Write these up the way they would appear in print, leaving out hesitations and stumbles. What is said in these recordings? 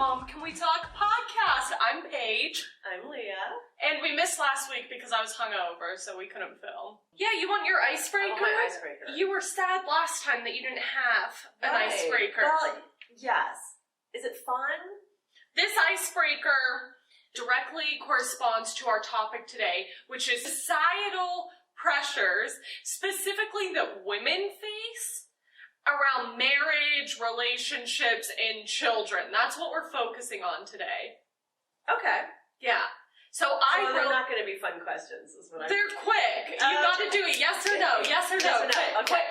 Mom, Can We Talk podcast. I'm Paige. I'm Lia. And we missed last week because I was hungover, so we couldn't film. Yeah, you want your icebreaker? I want my icebreaker. You were sad last time that you didn't have an icebreaker. Well, yes. Is it fun? This icebreaker directly corresponds to our topic today, which is societal pressures, specifically that women face around marriage, relationships, and children. That's what we're focusing on today. Okay. Yeah. So they're not going to be fun questions, is what They're quick. You got to do it. Yes or no. Yes or no. Quick.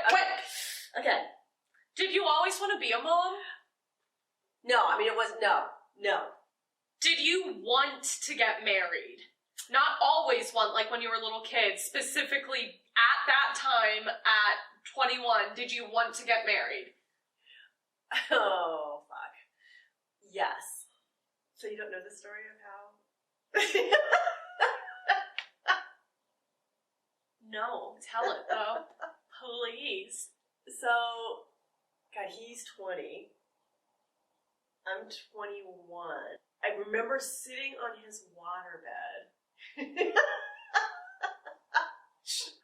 Okay. Did you always want to be a mom? No, I mean, it was no. Did you want to get married? Not always want, like when you were a little kid, specifically at that time, at 21, did you want to get married? Oh, fuck. Yes. So you don't know the story of how? No, tell it though. Please. So, God, he's 20. I'm 21. I remember sitting on his waterbed.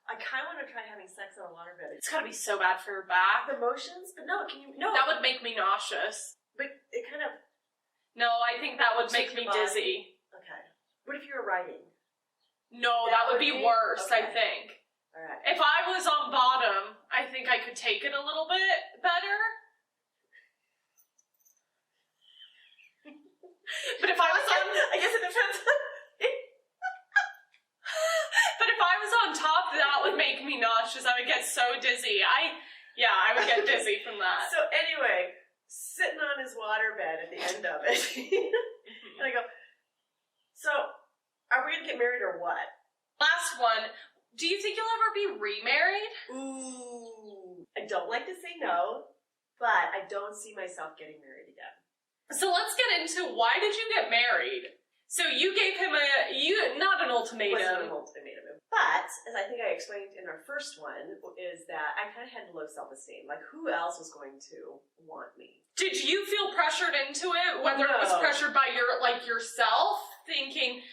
I kind of want to try having sex on a waterbed. It's gotta be so bad for your back. The motions? But no, can you? No. That would make me nauseous. But it kind of. No, I think that would make me dizzy. Okay. What if you were writing? No, that would be worse, okay. I think. Alright. If I was on bottom, I think I could take it a little bit better. But if I was on... I guess it depends. But if I was on top, that would make me nauseous. I would get so dizzy. I would get dizzy from that. So anyway, sitting on his waterbed at the end of it. And I go, so, are we going to get married or what? Last one. Do you think you'll ever be remarried? Ooh. I don't like to say no, but I don't see myself getting married again. So let's get into why did you get married? So you gave him not an ultimatum. It wasn't an ultimatum. But, as I think I explained in our first one, is that I kind of had low self-esteem. Like, who else was going to want me? Did you feel pressured into it? Whether it was pressured by yourself, thinking,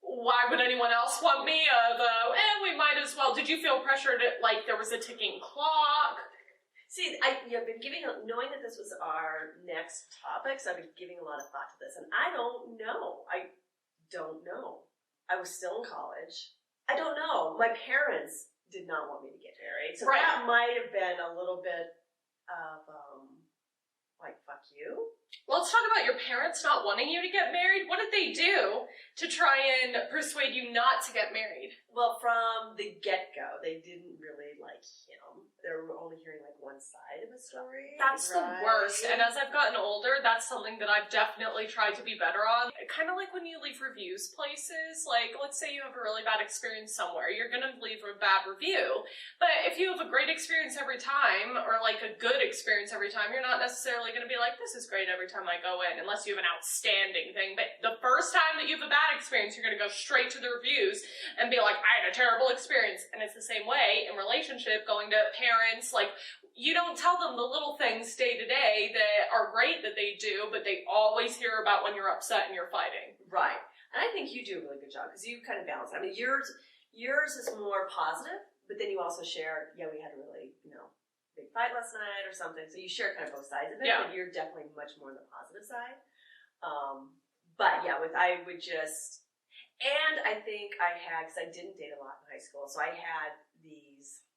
why would anyone else want me? Although, we might as well. Did you feel pressured, like there was a ticking clock? See, I've been knowing that this was our next topic, so I've been giving a lot of thought to this, and I don't know. I was still in college. I don't know. My parents did not want me to get married, so that might have been a little bit of, fuck you. Let's talk about your parents not wanting you to get married. What did they do to try and persuade you not to get married? Well, from the get-go, they didn't really like him. They were only hearing one side of the story. That's the worst. And as I've gotten older, that's something that I've definitely tried to be better on. Kind of like when you leave reviews places. Like, let's say you have a really bad experience somewhere. You're going to leave a bad review. But if you have a great experience every time, or a good experience every time, you're not necessarily going to be like, this is great every time I go in, unless you have an outstanding thing. But the first time that you have a bad experience, you're going to go straight to the reviews and be like, I had a terrible experience. And it's the same way in relationship, going to parents, you don't tell them the little things day to day that are great that they do, but they always hear about when you're upset and you're fighting. Right. And I think you do a really good job, because you kind of balance. I mean, yours is more positive, but then you also share, we had a really, big fight last night or something. So you share kind of both sides of it, but you're definitely much more on the positive side. But yeah, and I think I had, because I didn't date a lot in high school, so I had these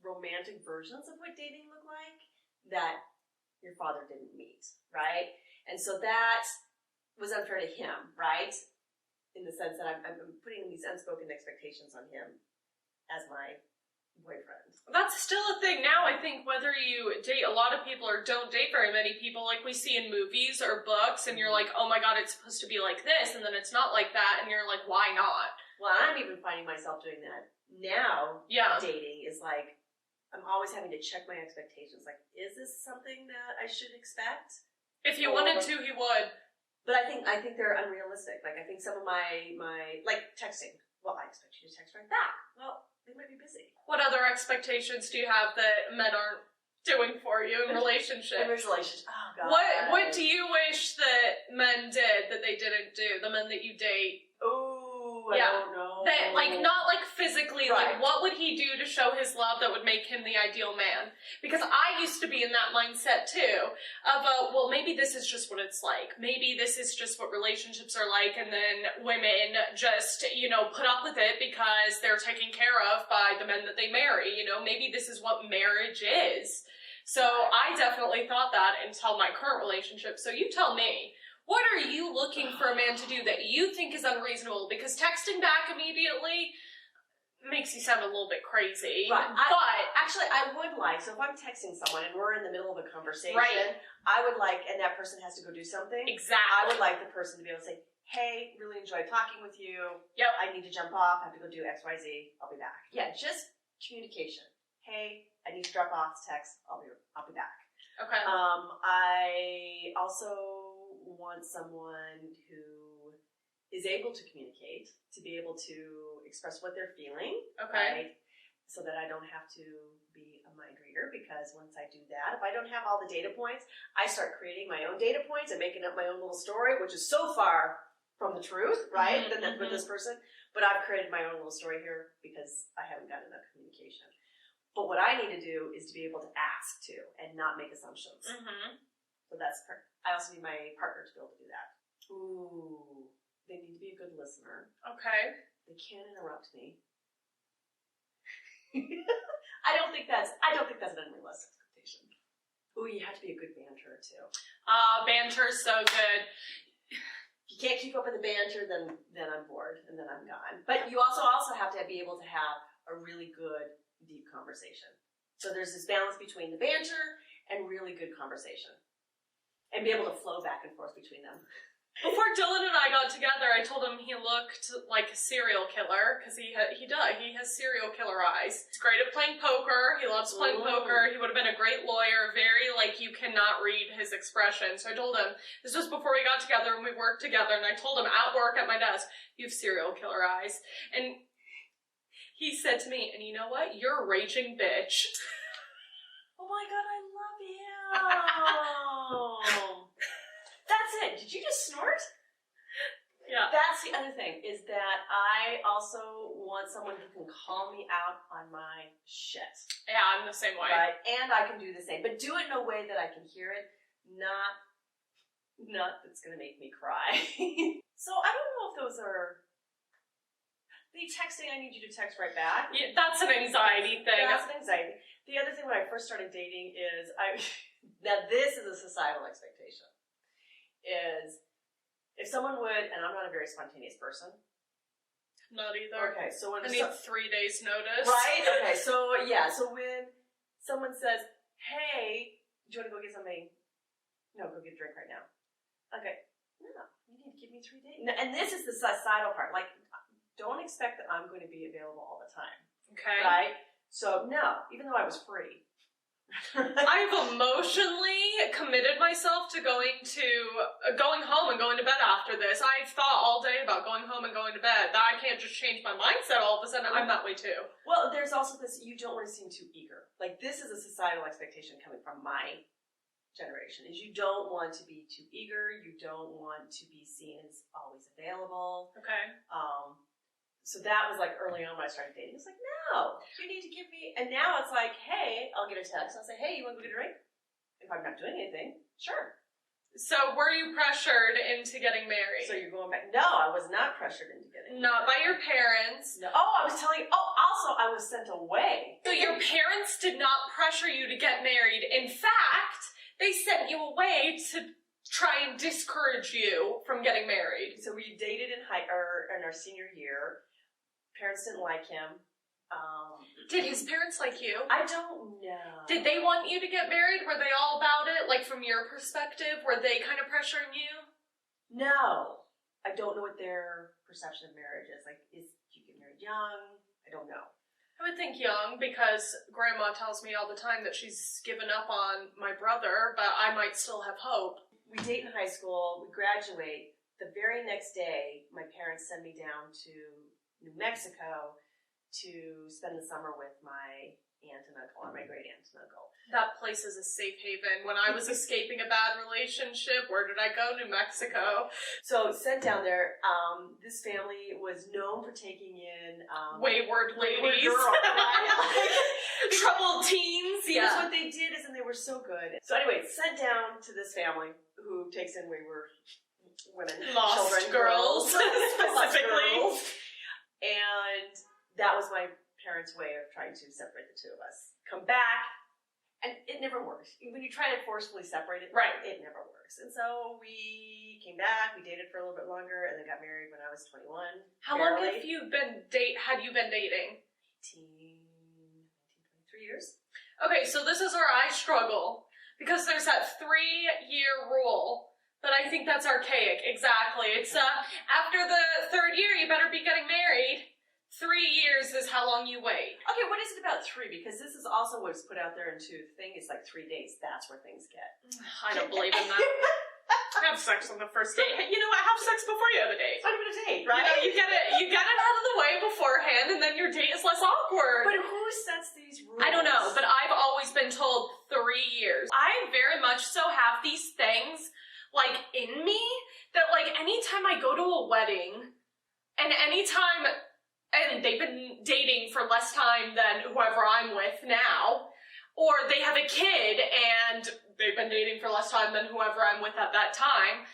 romantic versions of what dating looked like that your father didn't meet, right? And so that was unfair to him, right? In the sense that I'm putting these unspoken expectations on him as my boyfriend. That's still a thing now, I think, whether you date a lot of people or don't date very many people, like we see in movies or books, and you're like, oh my god, it's supposed to be like this, and then it's not like that, and you're like, why not? Well, I'm even finding myself doing that now. Dating is I'm always having to check my expectations. Is this something that I should expect? If you wanted to, he would. But I think they're unrealistic. I think some of my texting. Well, I expect you to text right back. Well, they might be busy. What other expectations do you have that men aren't doing for you in In relationship. relationship. Oh, God. What do you wish that men did that they didn't do? The men that you date. Ooh, Yeah. I don't know. That, like, not like physically, Right. like, what would he do to show his love that would make him the ideal man? Because I used to be in that mindset too, of, well, maybe this is just what it's like. Maybe this is just what relationships are like, and then women just, you know, put up with it because they're taken care of by the men that they marry. You know, maybe this is what marriage is. So I definitely thought that until my current relationship. So you tell me. What are you looking for a man to do that you think is unreasonable? Because texting back immediately makes you sound a little bit crazy. Right. But Actually, I would like, so if I'm texting someone and we're in the middle of a conversation, Right. I would like, and that person has to go do something, I exactly. would like the person to be able to say, hey, really enjoyed talking with you. Yep. I need to jump off. I have to go do X, Y, Z. I'll be back. Yeah, just communication. Hey, I need to drop off. Text. I'll be back. Okay. I also want someone who is able to communicate, to be able to express what they're feeling. Okay. Right? So that I don't have to be a mind reader, because once I do that, if I don't have all the data points, I start creating my own data points and making up my own little story, which is so far from the truth, right? Mhm, Than with this person. But I've created my own little story here because I haven't gotten enough communication. But what I need to do is to be able to ask too and not make assumptions. Mm-hmm. So that's part. I also need my partner to be able to do that. Ooh, they need to be a good listener. Okay. They can't interrupt me. I don't think that's an unrealistic expectation. Ooh, you have to be a good banter too. Banter's so good. If you can't keep up with the banter, then I'm bored and then I'm gone. But you also have to be able to have a really good, deep conversation. So there's this balance between the banter and really good conversation, and be able to flow back and forth between them. Before Dylan and I got together, I told him he looked like a serial killer, because he has serial killer eyes. He's great at playing poker. He loves playing poker. He would have been a great lawyer. Very, like, you cannot read his expression. So I told him, this was before we got together and we worked together, and I told him at work at my desk, you have serial killer eyes. And he said to me, and you know what? You're a raging bitch. Oh my God, I love him. That's it. Did you just snort? Yeah. That's the other thing, is that I also want someone who can call me out on my shit. Yeah, I'm the same way. Right? And I can do the same. But do it in a way that I can hear it, not that's going to make me cry. So I don't know if those are... The texting, I need you to text right back. Yeah, that's an anxiety thing. That's an anxiety. The other thing when I first started dating is, now this is a societal expectation, is if someone would, and I'm not a very spontaneous person. Not either. Okay, so when I need 3 days notice. right? Okay, so yeah, so when someone says, hey, do you want to go get something? No, go get a drink right now. Okay, no, you need to give me 3 days. And this is the societal part. Like, don't expect that I'm going to be available all the time. Okay. Right? So no, even though I was free. I've emotionally committed myself to going home and going to bed after this. I've thought all day about going home and going to bed. That I can't just change my mindset all of a sudden. I'm that way too. Well, there's also this, you don't want to seem too eager. Like, this is a societal expectation coming from my generation, is you don't want to be too eager. You don't want to be seen as always available. Okay. So that was like early on when I started dating. It's like, no, you need to give me, and now it's like, hey, I'll get a text. I'll say, hey, you want to go get a drink? If I'm not doing anything, sure. So were you pressured into getting married? So you're going back. No, I was not pressured into getting married. Not by your parents. No. Oh, I was telling you, also I was sent away. So your parents did not pressure you to get married. In fact, they sent you away to try and discourage you from getting married. So we dated in our senior year. Parents didn't like him. Did his parents like you? I don't know. Did they want you to get married? Were they all about it? Like, from your perspective, were they kind of pressuring you? No. I don't know what their perception of marriage is. Like, do you get married young? I don't know. I would think young, because Grandma tells me all the time that she's given up on my brother, but I might still have hope. We date in high school. We graduate. The very next day, my parents send me down to New Mexico to spend the summer with my aunt and uncle, or my great aunt and uncle. That place is a safe haven. When I was escaping a bad relationship, where did I go? New Mexico. So sent down there. This family was known for taking in Wayward ladies. Girls, right? Troubled teens. Because what they did is, and they were so good. So anyway, sent down to this family who takes in wayward women, Lost children, girls, lost specifically. girls. And that was my parents' way of trying to separate the two of us. Come back, and it never works. When you try to forcefully separate it, Right. it never works. And so we came back, we dated for a little bit longer, and then got married when I was 21. How long have you been had you been dating? 23 years. Okay, so this is where I struggle, because there's that 3-year rule, but I think that's archaic. Exactly. It's after the 3rd year, you better be getting married. 3 years is how long you wait. Okay, what is it about 3? Because this is also what's put out there into the thing. It's like 3 days. That's where things get. I don't believe in that. Have sex on the first date. You know what? Have sex before you have a date. It's not even a date, right? You get it out of the way beforehand, and then your date is less awkward. But who sets these rules? I don't know, but I've always been told 3 years. I very much so have these things, like, in me, that, like, anytime I go to a wedding, and anytime, and they've been dating for less time than whoever I'm with now, or they have a kid, and they've been dating for less time than whoever I'm with at that time,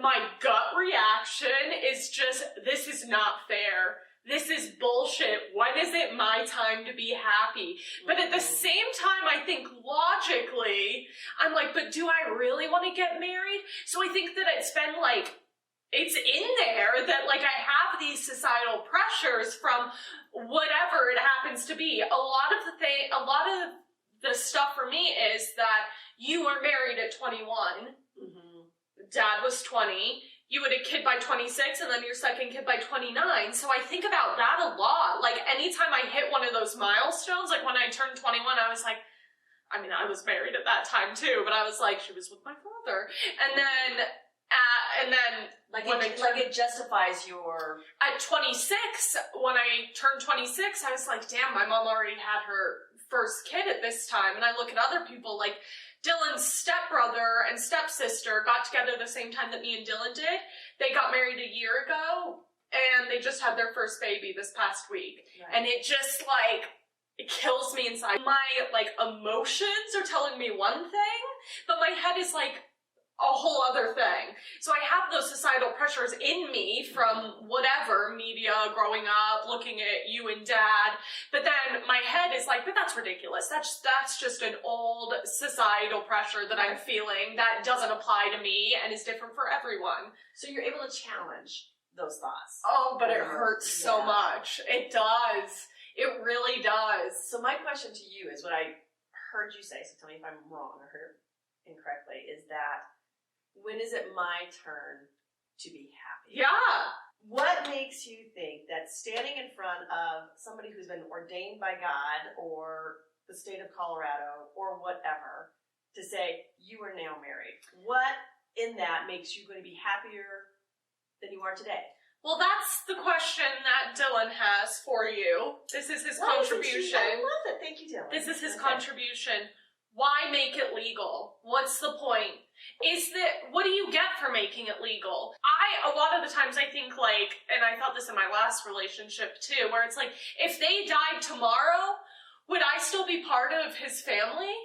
my gut reaction is just, this is not fair. This is bullshit. When is it my time to be happy? But at the same time, I think logically, I'm like, but do I really want to get married? So I think that it's been like, it's in there that like I have these societal pressures from whatever it happens to be. A lot of the stuff for me is that you were married at 21. Mm-hmm. Dad was 20. You had a kid by 26, and then your second kid by 29. So I think about that a lot. Like, anytime I hit one of those milestones, like when I turned 21, I was like, I mean, I was married at that time too, but I was like, she was with my father. And then like when it justifies your... At 26, when I turned 26, I was like, damn, my mom already had her first kid at this time. And I look at other people, like Dylan's stepbrother and stepsister got together the same time that me and Dylan did. They got married a year ago, and they just had their first baby this past week. Right. And it just, like, it kills me inside. My, like, emotions are telling me one thing, but my head is, like, a whole other thing. So I have those societal pressures in me from whatever, media, growing up, looking at you and Dad, but then my head is like, but that's ridiculous. That's just an old societal pressure that I'm feeling that doesn't apply to me and is different for everyone. So you're able to challenge those thoughts. Oh, but it hurts so much. It does. It really does. So my question to you is what I heard you say, so tell me if I'm wrong or heard it incorrectly, is that when is it my turn to be happy? Yeah. What makes you think that standing in front of somebody who's been ordained by God or the state of Colorado or whatever to say, you are now married? What in that makes you going to be happier than you are today? Well, that's the question that Dylan has for you. This is his contribution. I love it. Thank you, Dylan. This is his contribution. Why make it legal? What's the point? What do you get for making it legal? A lot of the times I think like, and I thought this in my last relationship too, where it's like, if they died tomorrow, would I still be part of his family?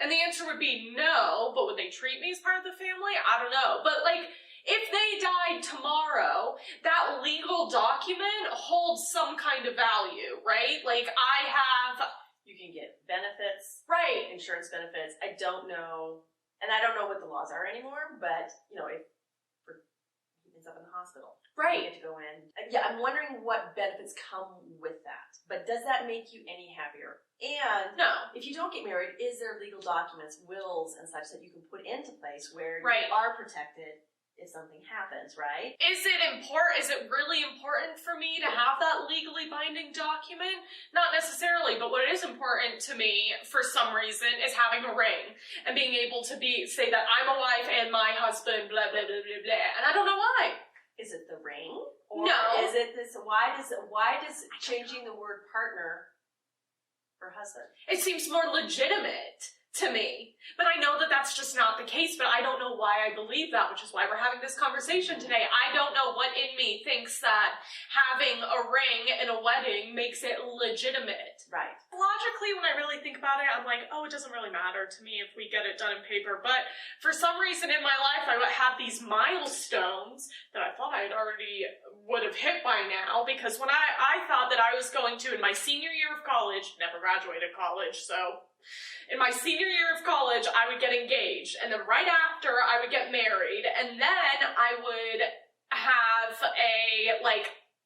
And the answer would be no, but would they treat me as part of the family? I don't know. But like, if they died tomorrow, that legal document holds some kind of value, right? Like You can get benefits. Right. Insurance benefits. I don't know, and I don't know what the laws are anymore, but, you know, if he ends up in the hospital. Right. You get to go in. Yeah, I'm wondering what benefits come with that. But does that make you any happier? And no. If you don't get married, is there legal documents, wills and such that you can put into place where Right. you are protected if something happens, right? Is it really important for me to have that legally binding document? Not necessarily, but what is important to me for some reason is having a ring and being able to say that I'm a wife and my husband, blah, blah, blah, blah, blah. And I don't know why. Is it the ring? Or No. is it this? Why does changing the word partner for husband? It seems more legitimate to me. But I know that that's just not the case, but I don't know why I believe that, which is why we're having this conversation today. I don't know what in me thinks that having a ring in a wedding makes it legitimate. Right. Logically, when I really think about it, I'm like, oh, it doesn't really matter to me if we get it done in paper. But for some reason in my life, I would have these milestones that I thought I had already would have hit by now, because when I thought that I was going to, in my senior year of college, never graduated college, so in my senior year of college, I would get engaged, and then right after, I would get married, and then I would have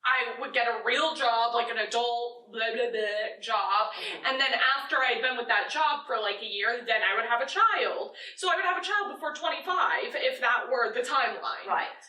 I would get a real job, like an adult blah, blah, blah job, and then after I had been with that job for like a year, then I would have a child. So I would have a child before 25, if that were the timeline. Right.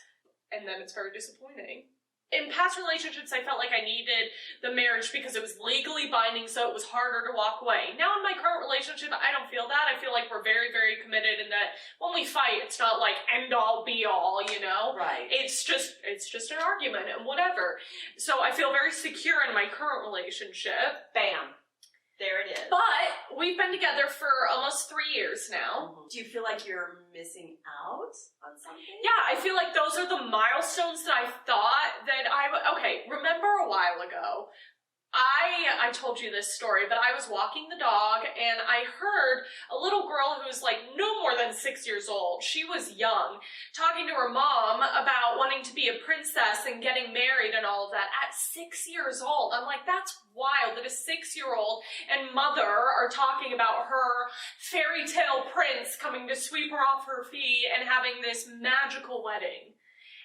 And then it's very disappointing. In past relationships, I felt like I needed the marriage because it was legally binding, so it was harder to walk away. Now in my current relationship, I don't feel that. I feel like we're very, very committed, and that when we fight, it's not like end all be all, you know? Right. It's just an argument and whatever. So I feel very secure in my current relationship. Bam. There it is. But we've been together for almost 3 years now. Do you feel like you're missing out on something? Yeah, I feel like those are the milestones that I thought that okay, remember a while ago, I told you this story, but I was walking the dog and I heard a little girl who was like no more than 6 years old. She was young, talking to her mom about wanting to be a princess and getting married and all of that at 6 years old. I'm like, that's wild that a 6-year-old and mother are talking about her fairy tale prince coming to sweep her off her feet and having this magical wedding.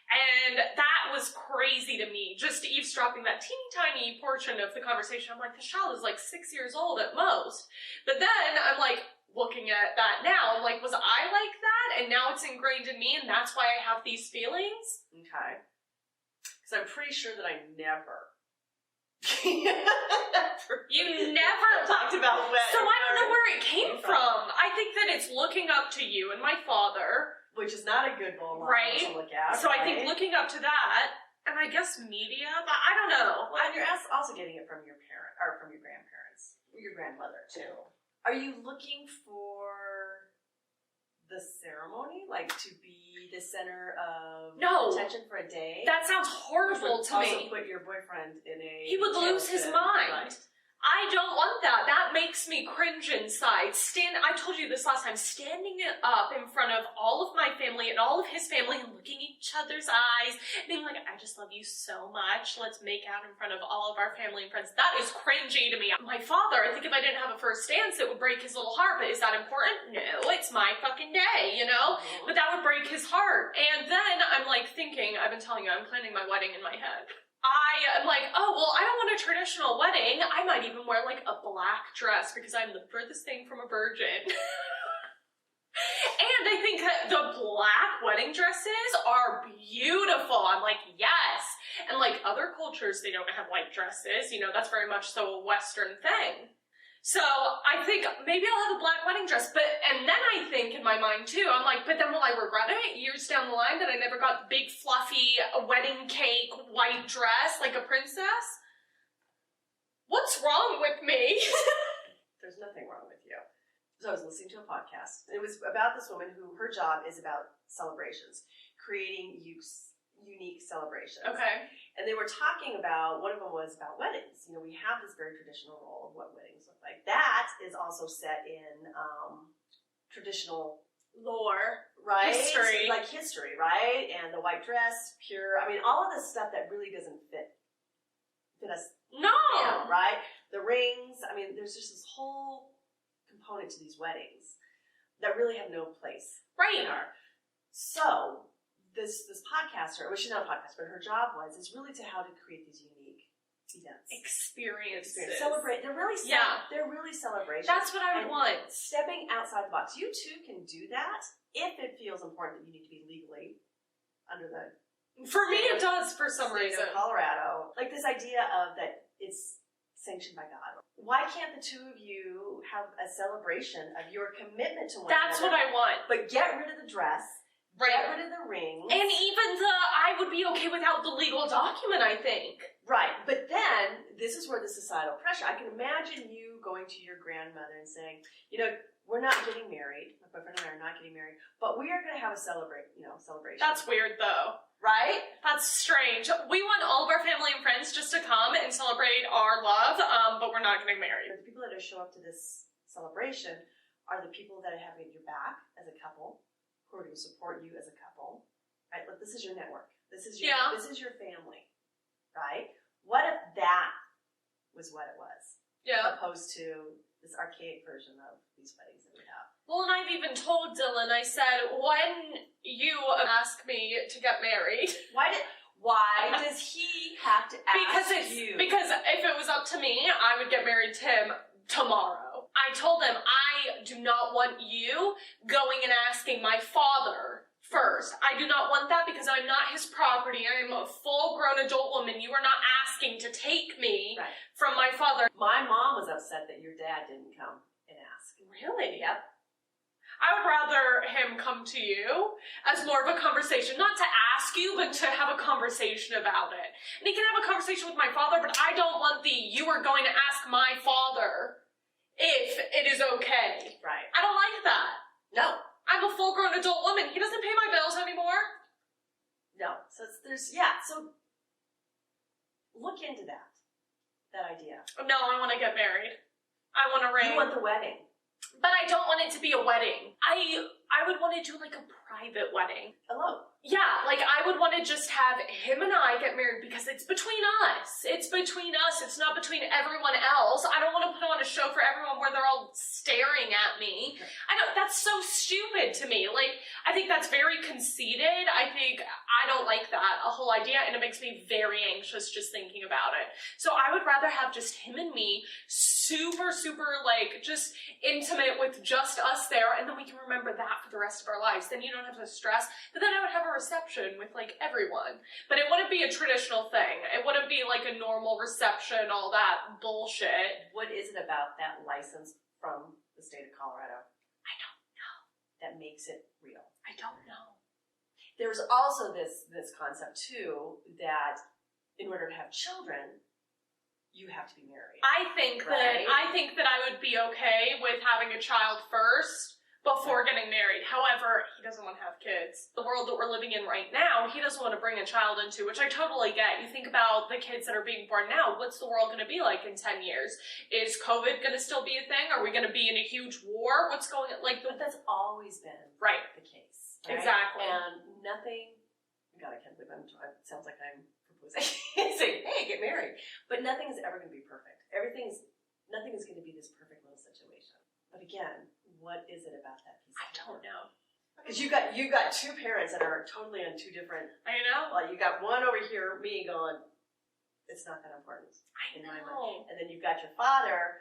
And that was crazy to me, just eavesdropping that teeny tiny portion of the conversation. I'm like, this child is like 6 years old at most. But then I'm like, looking at that now, I'm like, was I like that? And now it's ingrained in me, and that's why I have these feelings? Okay. Because I'm pretty sure that I never. You never talked about wedding. So I don't know where it came from. I think that it's looking up to you and my father. Which is not a good role model Right. to look at. So right? I think looking up to that, and I guess media, but I don't know. Well, and you're also getting it from your parent, or from your grandparents, your grandmother too. Are you looking for the ceremony, like to be the center of attention for a day? That sounds horrible to me. Also put your boyfriend in a... He would lose his mind. Right. I don't want that. That makes me cringe inside. I told you this last time, standing up in front of all of my family and all of his family and looking each other's eyes, being like, I just love you so much. Let's make out in front of all of our family and friends. That is cringy to me. My father, I think if I didn't have a first dance, it would break his little heart. But is that important? No, it's my fucking day, you know? But that would break his heart. And then I'm like thinking, I've been telling you, I'm planning my wedding in my head. I am like, oh, well, I don't want a traditional wedding. I might even wear like a black dress because I'm the furthest thing from a virgin. And I think that the black wedding dresses are beautiful. I'm like, yes. And like other cultures, they don't have white dresses. You know, that's very much so a Western thing. So I think maybe I'll have a black wedding dress, and then I think in my mind too, I'm like, but then will I regret it years down the line that I never got the big fluffy wedding cake white dress like a princess? What's wrong with me? There's nothing wrong with you. So I was listening to a podcast. It was about this woman who her job is about celebrations, creating unique celebrations. Okay. And they were talking about, one of them was about weddings. You know, we have this very traditional role of what weddings look like. That is also set in traditional Lore. Right? History. Like history, right? And the white dress, pure, I mean, all of this stuff that really doesn't fit us. No. Down, right? The rings, I mean, there's just this whole component to these weddings that really have no place. Right. So, this podcaster, well, she's not a podcaster, but her job is really to how to create these unique events. Experiences. Celebrate. They're really celebrations. That's what I would want. Stepping outside the box. You too can do that if it feels important that you need to be legally under the... For me, it does for some state reason. of Colorado. Like this idea of that it's sanctioned by God. Why can't the two of you have a celebration of your commitment to one That's another? what I want. But get rid of the dress. Right. Get rid of the rings. And even I would be okay without the legal document, I think. Right, but then, this is where the societal pressure, I can imagine you going to your grandmother and saying, we're not getting married, my boyfriend and I are not getting married, but we are going to have a celebration. That's weird, though. Right? That's strange. We want all of our family and friends just to come and celebrate our love, but we're not getting married. The people that show up to this celebration are the people that have your back as a couple, who are going to support you as a couple, right? Like, this is your network. This is your family, right? What if that was what it was? Yeah. Opposed to this archaic version of these weddings that we have. Well, and I've even told Dylan, I said, when you ask me to get married... Why does he have to ask you? Because if it was up to me, I would get married to him tomorrow. I told him, I do not want you going and asking my father first. I do not want that because I'm not his property. I am a full-grown adult woman. You are not asking to take me from my father. My mom was upset that your dad didn't come and ask. Really? Yep. I would rather him come to you as more of a conversation, not to ask you, but to have a conversation about it. And he can have a conversation with my father, but I don't want you are going to ask my father if it is okay. Right. I don't like that. No. I'm a full-grown adult woman. He doesn't pay my bills anymore. No. So so look into that idea. No, I want to get married. I want a ring. You want the wedding. But I don't want it to be a wedding. I would want to do like a private wedding. Hello. Yeah, like I would want to just have him and I get married because it's between us. It's between us. It's not between everyone else. I don't want to put on a show for everyone where they're all staring at me. That's so stupid to me. Like, I think that's very conceited. I don't like that, a whole idea, and it makes me very anxious just thinking about it. So I would rather have just him and me, super, super, like, just intimate with just us there, and then we can remember that for the rest of our lives. Then you don't have to stress. But then I would have a reception with, like, everyone. But it wouldn't be a traditional thing. It wouldn't be, like, a normal reception, all that bullshit. What is it about that license from the state of Colorado? I don't know. That makes it real. I don't know. There's also this concept, too, that in order to have children, you have to be married. I think that I would be okay with having a child first before getting married. However, he doesn't want to have kids. The world that we're living in right now, he doesn't want to bring a child into, which I totally get. You think about the kids that are being born now. What's the world going to be like in 10 years? Is COVID going to still be a thing? Are we going to be in a huge war? What's going on? Like, but that's always been the case. Right? Exactly. And nothing, God, I can't believe it sounds like I'm proposing. Saying, hey, get married. But nothing is ever going to be perfect. Nothing is going to be this perfect little situation. But again, what is it about that piece? I don't know. Because you've got two parents that are totally on two different. I know. Well, you got one over here, me going, it's not that important. I know. And then you've got your father,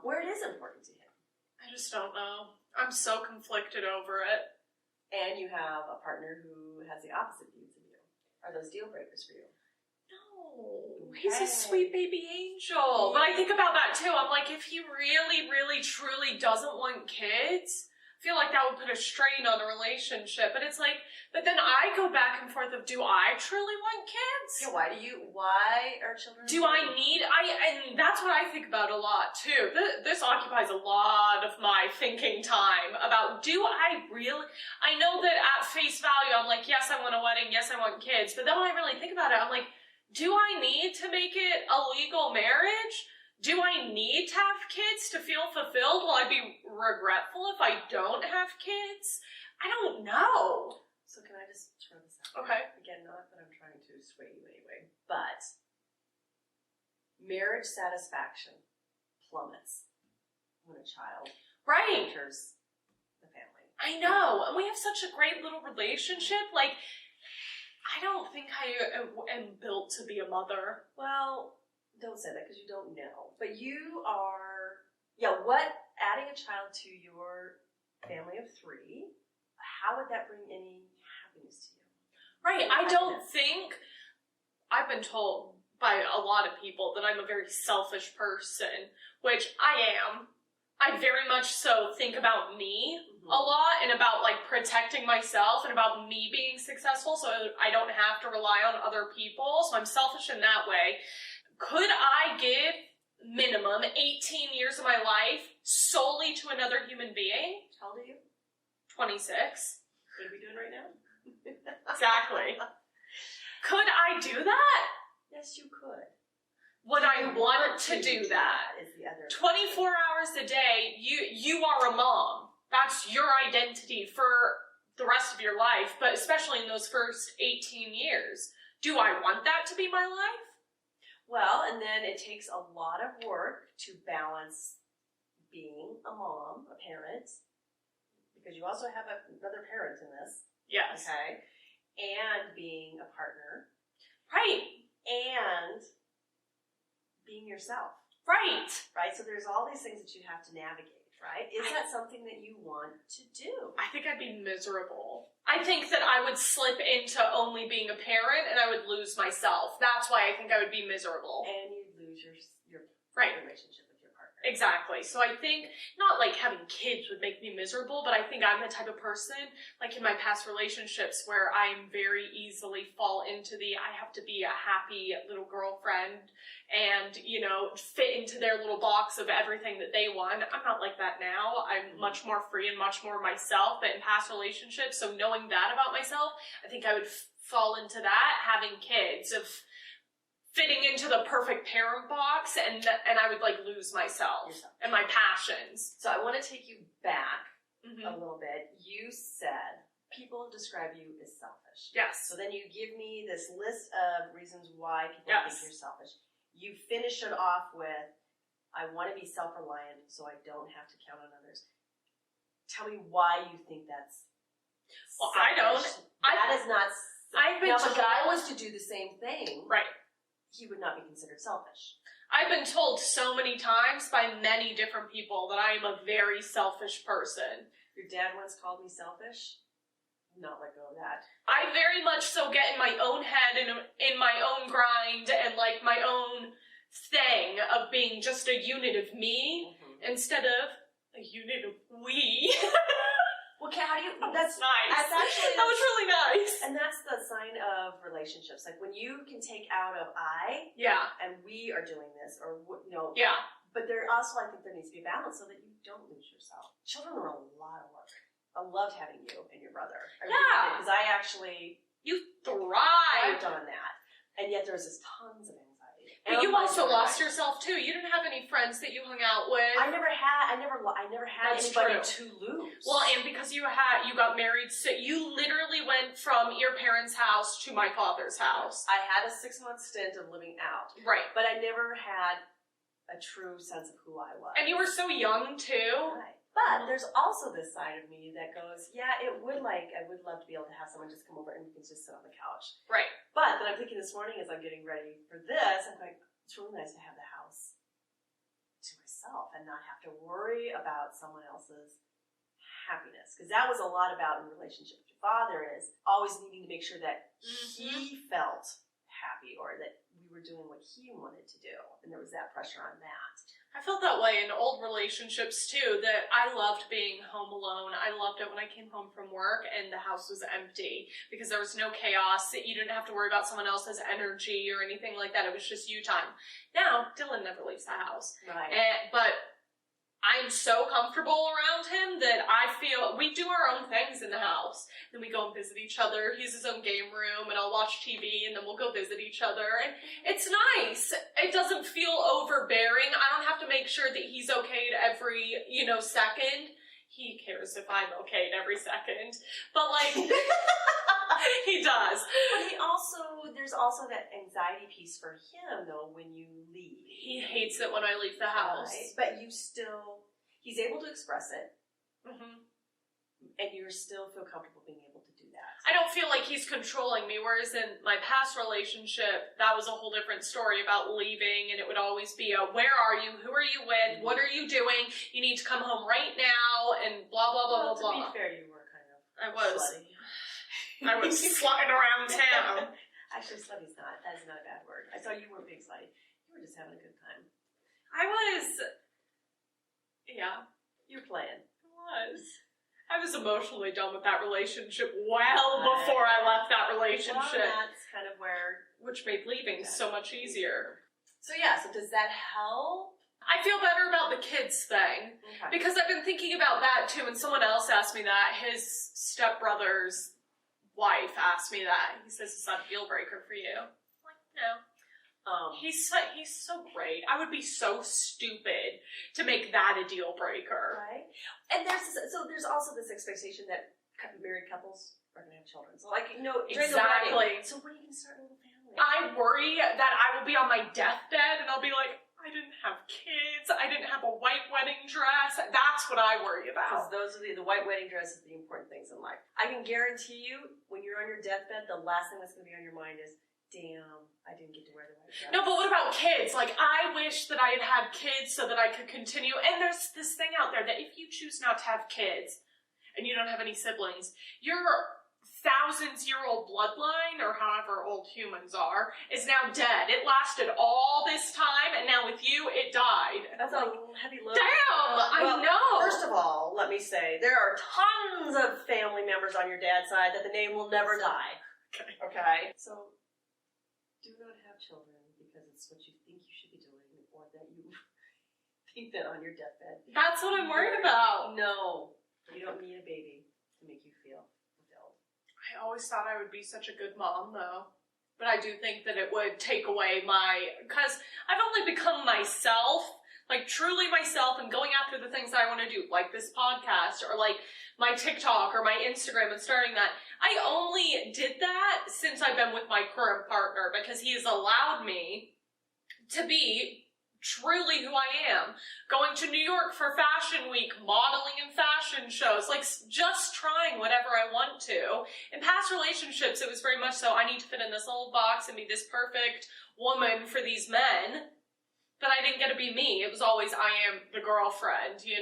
where it is important to him. I just don't know. I'm so conflicted over it. And you have a partner who has the opposite views of you. Are those deal breakers for you? No, he's a sweet baby angel. But I think about that too. I'm like, if he really, really, truly doesn't want kids, I feel like that would put a strain on the relationship. But it's like, but then I go back and forth of, do I truly want kids? Yeah, why are children? And that's what I think about a lot too. This occupies a lot of my thinking time about, do I really, I know that at face value, I'm like, yes, I want a wedding, yes, I want kids. But then when I really think about it, I'm like, do I need to make it a legal marriage? Do I need to have kids to feel fulfilled? Will I be regretful if I don't have kids? I don't know. So can I just throw this out? Okay. Again, not that I'm trying to sway you anyway, but marriage satisfaction plummets when a child enters the family. I know. And we have such a great little relationship. Like, I don't think I am built to be a mother. Well, don't say that because you don't know. But you are, adding a child to your family of 3, how would that bring any happiness to you? Right. I don't think, I've been told by a lot of people that I'm a very selfish person, which I am. I very much so think about me. a lot, and about like protecting myself and about me being successful so I don't have to rely on other people. So I'm selfish in that way. Could I give minimum 18 years of my life solely to another human being? How old are you? 26. What are we doing right now? Exactly. Could I do that? Yes, you could. Would I want to do that? Is the other 24 hours a day, you are a mom. That's your identity for the rest of your life, but especially in those first 18 years. Do I want that to be my life? Well, and then it takes a lot of work to balance being a mom, a parent, because you also have another parent in this. Yes. Okay. And being a partner. Right. And being yourself. Right. Right? So there's all these things that you have to navigate, right? Is that something that you want to do? I think I'd be miserable. I think that I would slip into only being a parent and I would lose myself. That's why I think I would be miserable. And you'd lose your relationship with your partner. Exactly. So I think, not like having kids would make me miserable, but I think I'm the type of person, like in my past relationships, where I'm very easily fall into I have to be a happy little girlfriend and, fit into their little box of everything that they want. I'm not like that now. I'm much more free and much more myself, but in past relationships, so knowing that about myself, I think I would fall into that, having kids, of fitting into the perfect parent box, and I would like lose myself and my passions. So I want to take you back a little bit. You said people describe you as selfish. Yes. So then you give me this list of reasons why people think you're selfish. You finish it off with, I want to be self-reliant so I don't have to count on others. Tell me why you think that's selfish. I don't. That is not. Now, if a guy was to do the same thing, right, he would not be considered selfish. I've been told so many times by many different people that I am a very selfish person. Your dad once called me selfish. Not let go of that. I very much so get in my own head and in my own grind and like my own thing of being just a unit of me instead of a unit of we. Well, how do you? That's nice. That was really nice. And that's the sign of relationships. Like when you can take out of I, and we are doing this, or yeah. But there also, I think there needs to be a balance so that you don't lose yourself. Children are a lot of work. I loved having you and your brother. Because I actually thrived on that, and yet there's just tons of anxiety. But you also lost yourself too. You didn't have any friends that you hung out with. I never had That's anybody true. to lose. Well, and because you got married, so you literally went from your parents' house to my father's house. I had a 6-month stint of living out. Right. But I never had a true sense of who I was. And you were so young too. Right. But there's also this side of me that goes, I would love to be able to have someone just come over and we can just sit on the couch. Right. But then I'm thinking this morning as I'm getting ready for this, I'm like, it's really nice to have the house to myself and not have to worry about someone else's happiness. Because that was a lot about in relationship with your father, is always needing to make sure that he felt happy or that we were doing what he wanted to do. And there was that pressure on that. I felt that way in old relationships too, that I loved being home alone. I loved it when I came home from work and the house was empty because there was no chaos. You didn't have to worry about someone else's energy or anything like that. It was just you time. Now, Dylan never leaves the house. Right. But I'm so comfortable around him that I feel we do our own things in the house. Then we go and visit each other. He has his own game room, and I'll watch TV, and then we'll go visit each other. And it's nice. It doesn't feel overbearing. I don't have to make sure that he's okay at every, second. He cares if I'm okay at every second. But, he does. But there's also that anxiety piece for him, though, when you leave. He hates it when I leave the house. Right? But he's able to express it. And you still feel comfortable being able to do that. I don't feel like he's controlling me, whereas in my past relationship, that was a whole different story about leaving, and it would always be where are you, who are you with, what are you doing, you need to come home right now, and blah, blah, blah, blah, blah. To be fair, you were kind of slutty. I was slutting around town. Actually, slutty's not. That is not a bad word. I saw you weren't being slutty. You were just having a good time. I was, yeah. You were playing. I was was emotionally done with that relationship well before I left that relationship. Well, that's kind of where... Which made leaving so much easier. So yeah, so does that help? I feel better about the kids thing. Okay. Because I've been thinking about that too, and someone else asked me that. His stepbrother's wife asked me that. He says, is that a deal breaker for you? I'm like, no. He's so great. I would be so stupid to make that a deal breaker. Right. And there's also this expectation that married couples are going to have children. So like, during the wedding. So when are you going to start a little family? I worry that I will be on my deathbed and I'll be like, I didn't have kids. I didn't have a white wedding dress. That's what I worry Because about. those are the white wedding dress is the important things in life. I can guarantee you, when you're on your deathbed, the last thing that's going to be on your mind is, damn, I didn't get to wear the white dress. No, but what about kids? Like, I wish that I had had kids so that I could continue. And there's this thing out there that if you choose not to have kids and you don't have any siblings, your thousands-year-old bloodline, or however old humans are, is now dead. It lasted all this time, and now with you, it died. That's a heavy load. Damn, I know. First of all, let me say, there are tons of family members on your dad's side that the name will never die. Okay? So, do not have children because it's what you think you should be doing, or that you think that on your deathbed. That's what I'm worried about. No, you don't need a baby to make you feel fulfilled. I always thought I would be such a good mom, though. But I do think that it would take away because I've only become myself, like truly myself, and going after the things that I want to do, like this podcast, or like my TikTok, or my Instagram, and starting that. I only did that since I've been with my current partner, because he has allowed me to be truly who I am. Going to New York for Fashion Week, modeling in fashion shows, like just trying whatever I want to. In past relationships, it was very much so, I need to fit in this little box and be this perfect woman for these men. But I didn't get to be me. It was always, I am the girlfriend, Yeah.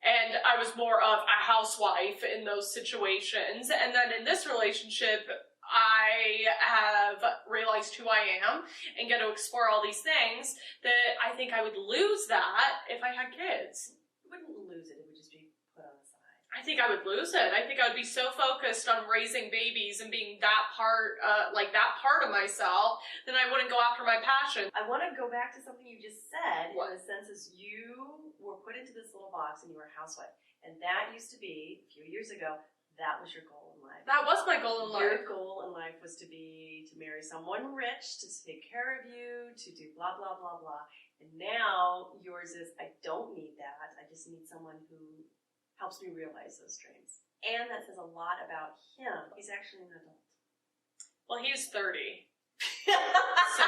And I was more of a housewife in those situations. And then in this relationship, I have realized who I am and get to explore all these things that I think I would lose that if I had kids. You wouldn't lose it, it would just be put on the side. I think I would lose it. I think I would be so focused on raising babies and being that part of myself, then I wouldn't go after my passion. I want to go back to something you just said. What? In the sense is you were put into this little box and you were a housewife. And that used to be, a few years ago, that was your goal in life. That was my goal in life. Your goal in life was to marry someone rich, to take care of you, to do blah, blah, blah, blah. And now yours is, I don't need that. I just need someone who helps me realize those dreams. And that says a lot about him. He's actually an adult. Well, he's 30. So,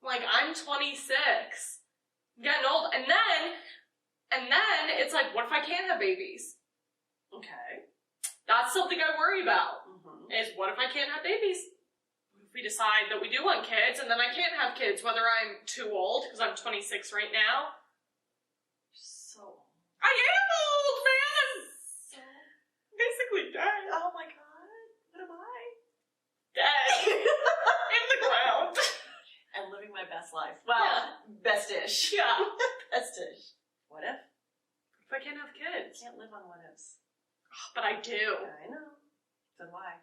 like, I'm 26. I'm getting old. And then it's like, what if I can't have babies? Okay. That's something I worry about. Mm-hmm. Is what if I can't have babies? What if we decide that we do want kids and then I can't have kids, whether I'm too old, because I'm 26 right now? So old. I am old, man! So Basically dead. oh my god. What am I? Dead. In the ground. And living my best life. Well, Yeah. best-ish. Yeah. Best-ish. What if? If I can't have kids. Can't live on what ifs. But I do. I know. So why?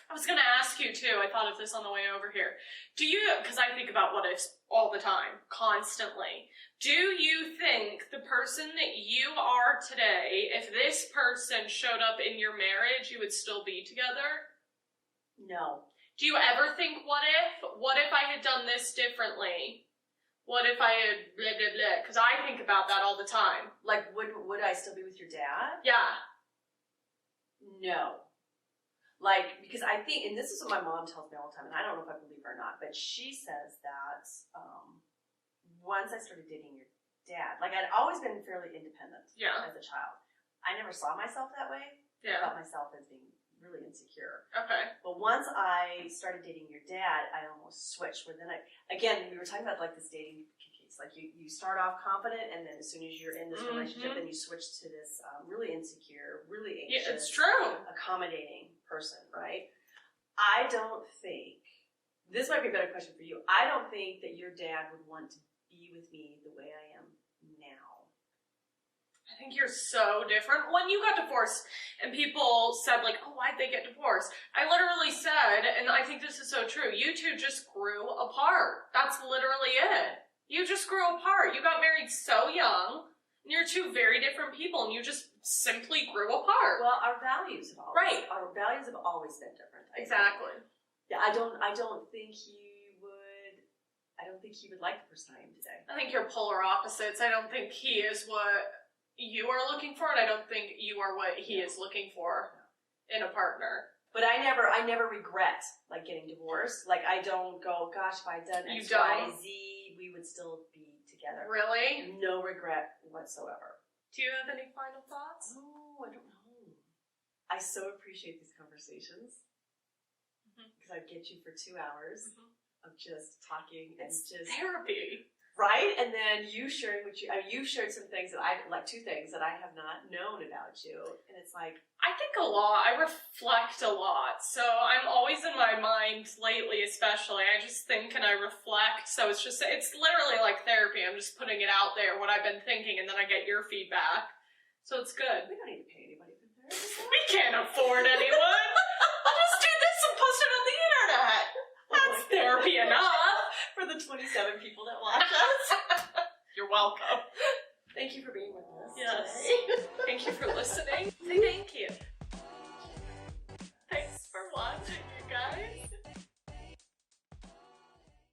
I was going to ask you, too. I thought of this on the way over here. Do you, because I think about what ifs all the time, constantly. Do you think the person that you are today, if this person showed up in your marriage, you would still be together? No. Do you ever think, what if? What if I had done this differently? What if I had blah, blah, blah? Because I think about that all the time. Like, would I still be with your dad? Yeah. No. Like, because I think, and this is what my mom tells me all the time, and I don't know if I believe her or not, but she says that once I started dating your dad, like I'd always been fairly independent as a child. I never saw myself that way. Yeah. I thought myself as being really insecure. Okay. But once I started dating your dad, I almost switched. Where then again, we were talking about like this dating case. Like you start off confident, and then as soon as you're in this relationship, then you switch to this really insecure, really anxious, Yeah, it's true. accommodating person, right? I don't think, this might be a better question for you, I don't think that your dad would want to be with me the way I am now. I think you're so different. When you got divorced and people said like, oh, why'd they get divorced? I literally said, and I think this is so true, you two just grew apart. That's literally it. You just grew apart. You got married so young, and you're two very different people, and you just simply grew apart. Well, our values have always been different. Exactly. Yeah, I don't think he would like the person I am today. I think you're polar opposites. I don't think he is what you are looking for, and I don't think you are what he is looking for in a partner. But I never regret like getting divorced. Like I don't go, gosh, if I'd done X, Y, Z, we would still be together. Really? No regret whatsoever. Do you have any final thoughts? Oh, I don't know. I so appreciate these conversations because I get you for 2 hours of just talking and it's just therapy. Right? And then you sharing you shared some things that like 2 things that I have not known about you. And it's like, I think a lot. I reflect a lot. So I'm always in my mind lately, especially. I just think and I reflect. So it's literally like therapy. I'm just putting it out there, what I've been thinking, and then I get your feedback. So it's good. We don't need to pay anybody for therapy. We can't afford anyone. I'll just do this and post it on the internet. That's therapy enough. For the 27 people that watch us. You're welcome. Thank you for being with us. Yes. Today. Thank you for listening. Say thank you.